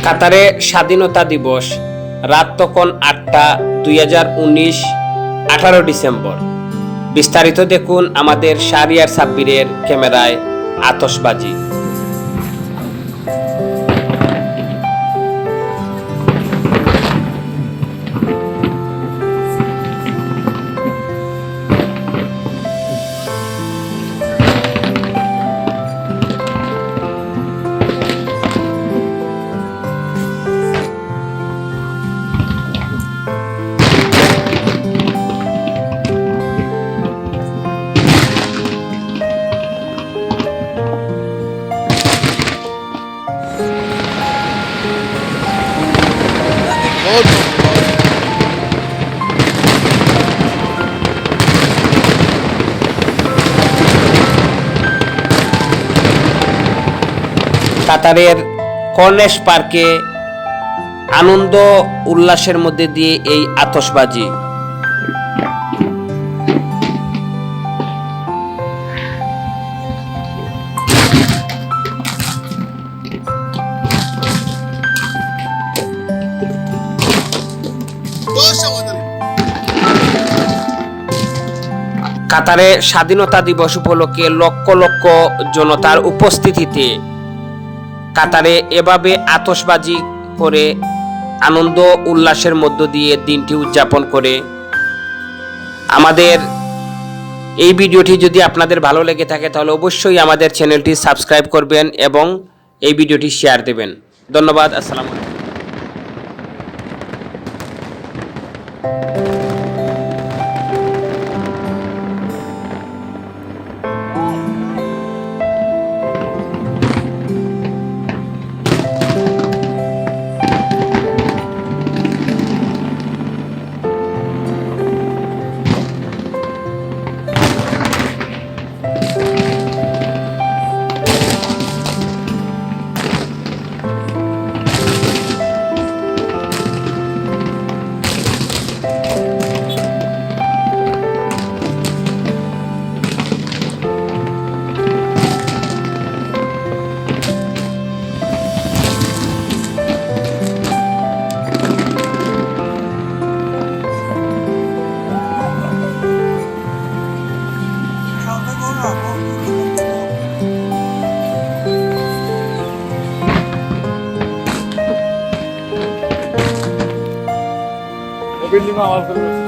কাতারে স্বাধীনতা দিবস, রাত তখন 8টা, 2019, 18 ডিসেম্বর। বিস্তারিত দেখুন আমাদের শাহরিয়ার সাব্বিরের ক্যামেরায়। আতশবাজি। কাতারের কর্নেশ পার্কে আনন্দ উল্লাসের মধ্যে দিয়ে এই আতশবাজি। কাতারে স্বাধীনতা দিবস উপলক্ষে লক্ষ লক্ষ জনতার উপস্থিতিতে কাতারে এভাবে আতশবাজি করে আনন্দ উল্লাসের মধ্য দিয়ে দিনটি উদযাপন করে। আমাদের এই ভিডিওটি যদি আপনাদের ভালো লেগে থাকে তাহলে অবশ্যই আমাদের চ্যানেলটি সাবস্ক্রাইব করবেন এবং এই ভিডিওটি শেয়ার দেবেন। ধন্যবাদ। আসসালামু আলাইকুম। বিল্ডিং আওয়াজ করবে।